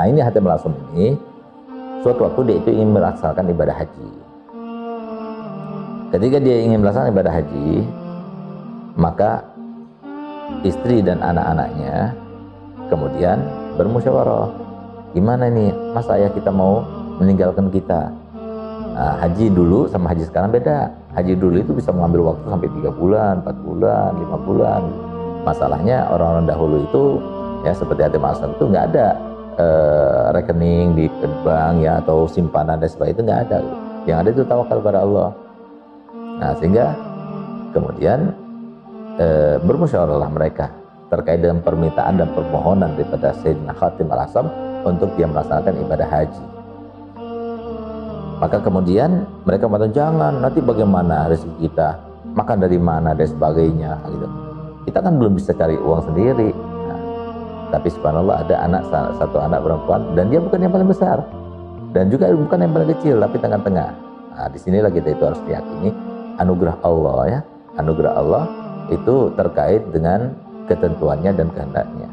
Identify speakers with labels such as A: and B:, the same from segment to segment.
A: ini Hatim al-Asam ini suatu waktu dia itu ingin melaksanakan ibadah haji. Ketika dia ingin melaksanakan ibadah haji, maka istri dan anak-anaknya kemudian bermusyawarah, gimana nih mas ayah kita mau meninggalkan kita. Nah, haji dulu sama haji sekarang beda. Haji dulu itu bisa mengambil waktu sampai 3 bulan, 4 bulan, 5 bulan. Masalahnya orang-orang dahulu itu ya seperti Hatim al-Asam itu nggak ada rekening di bank ya atau simpanan dan sebagainya, itu nggak ada. Yang ada itu tawakal pada Allah. Nah sehingga kemudian bermusyawarahlah mereka terkait dengan permintaan dan permohonan daripada Sayyidina Hatim al-Asam untuk dia melaksanakan ibadah haji. Maka kemudian mereka mengatakan, jangan, nanti bagaimana rezeki kita, makan dari mana dan sebagainya gitu. Kita kan belum bisa cari uang sendiri. Nah, tapi subhanallah ada satu anak perempuan dan dia bukan yang paling besar dan juga bukan yang paling kecil, tapi tengah-tengah. Nah, disinilah kita itu harus meyakini anugerah Allah ya. Anugerah Allah itu terkait dengan ketentuannya dan kehendaknya,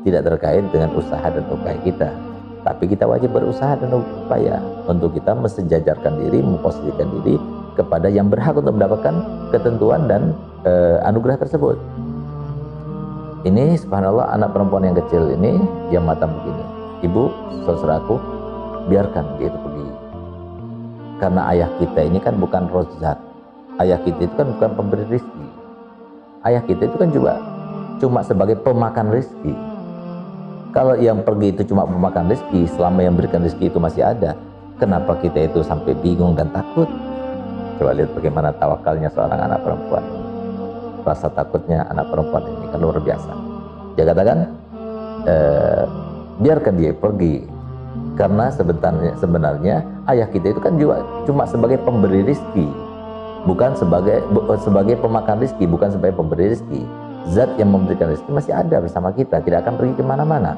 A: tidak terkait dengan usaha dan upaya kita. Tapi kita wajib berusaha dan upaya untuk kita mensejajarkan diri, memposisikan diri kepada yang berhak untuk mendapatkan ketentuan dan anugerah tersebut. Ini subhanallah anak perempuan yang kecil ini dia mata begini, ibu saudaraku biarkan dia itu pergi, karena ayah kita ini kan bukan Razzaq, ayah kita itu kan bukan pemberi rezeki, ayah kita itu kan juga cuma sebagai pemakan rezeki. Kalau yang pergi itu cuma pemakan rezeki, selama yang berikan rezeki itu masih ada, kenapa kita itu sampai bingung dan takut? Coba lihat bagaimana tawakalnya seorang anak perempuan. Rasa takutnya anak perempuan ini kan luar biasa. Dia katakan, biarkan dia pergi, karena sebenarnya ayah kita itu kan juga cuma sebagai pemberi rezeki, bukan sebagai pemakan rezeki, bukan sebagai pemberi rezeki. Zat yang memberikan rezeki masih ada bersama kita, tidak akan pergi kemana-mana.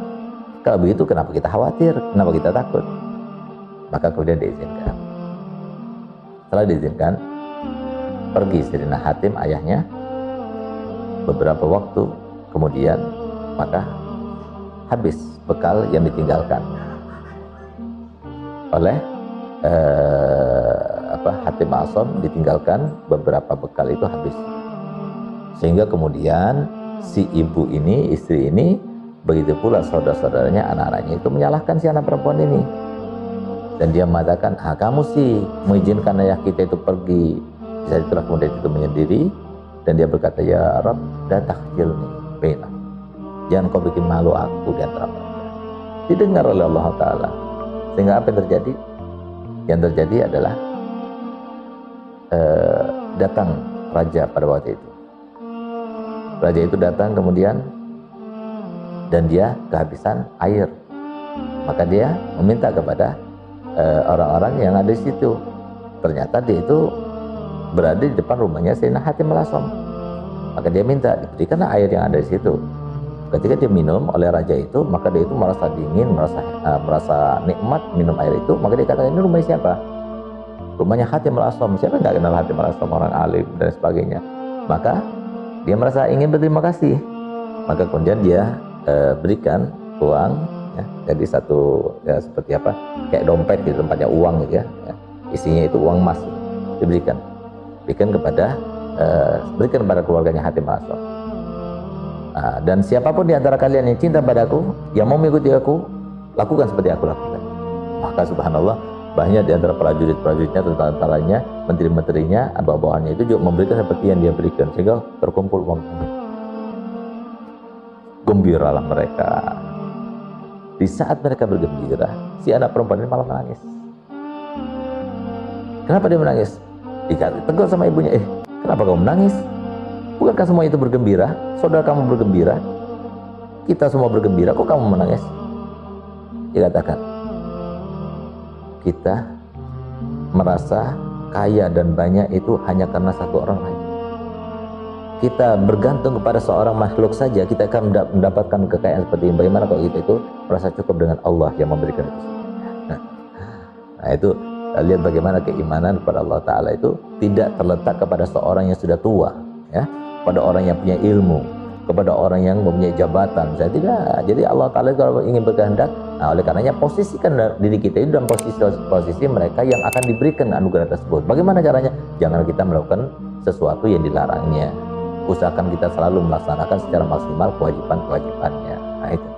A: Kalau begitu kenapa kita khawatir, kenapa kita takut? Maka kemudian diizinkan. Setelah diizinkan, pergi Sayyidina Hatim ayahnya. Beberapa waktu kemudian maka habis bekal yang ditinggalkan oleh Hatim al-Asam, ditinggalkan beberapa bekal itu habis. Sehingga kemudian si ibu ini, istri ini, begitu pula saudara-saudaranya, anak-anaknya itu menyalahkan si anak perempuan ini. Dan dia mengatakan, kamu sih mengizinkan ayah kita itu pergi. Saat itulah kemudian itu menyendiri dan dia berkata, ya Rabb, la takhjilni baina. Jangan kau bikin malu aku di antara mereka. Didengar oleh Allah Ta'ala. Sehingga apa yang terjadi? Yang terjadi adalah datang raja pada waktu itu. Raja itu datang kemudian dan dia kehabisan air. Maka dia meminta kepada orang-orang yang ada di situ. Ternyata dia itu berada di depan rumahnya Sayyidina Hatim al-Asam. Maka dia minta diberikan air yang ada di situ. Ketika dia minum oleh raja itu, maka dia itu merasa dingin, merasa nikmat minum air itu. Maka dia katakan, ini rumahnya siapa? Rumahnya Hatim al-Asam. Siapa nggak kenal Hatim al-Asam, orang alim dan sebagainya. Maka dia merasa ingin berterima kasih. Maka kemudian dia berikan uang ya, jadi satu ya, seperti apa, kayak dompet gitu, tempatnya uang gitu ya, isinya itu uang emas, berikan kepada keluarganya Hatim al-Asam. Dan siapapun di antara kalian yang cinta padaku, yang mau mengikuti aku, lakukan seperti aku lakukan. Maka subhanallah, banyak di antara prajurit-prajuritnya, tentaranya, menteri-menterinya, bawahannya itu juga memberikan seperti yang dia berikan, sehingga terkumpul uang ini. Gembiralah mereka. Di saat mereka bergembira, si anak perempuan ini malah menangis. Kenapa dia menangis? Ditegur sama ibunya, kenapa kamu menangis? Bukankah semua itu bergembira? Saudara kamu bergembira, kita semua bergembira, kok kamu menangis? Dia katakan, kita merasa kaya dan banyak itu hanya karena satu orang saja. Kita bergantung kepada seorang makhluk saja, kita akan mendapatkan kekayaan seperti ini. Bagaimana kalau kita itu merasa cukup dengan Allah yang memberikan itu? Nah itu, lihat bagaimana keimanan kepada Allah Ta'ala itu tidak terletak kepada seorang yang sudah tua, ya, pada orang yang punya ilmu, kepada orang yang mempunyai jabatan. Saya tidak. Jadi Allah Ta'ala kalau ingin berkehendak, Nah, oleh karenanya posisikan diri kita itu dalam posisi mereka yang akan diberikan anugerah tersebut. Bagaimana caranya? Jangan kita melakukan sesuatu yang dilarangnya. Usahakan kita selalu melaksanakan secara maksimal kewajiban-kewajibannya. Nah, itu.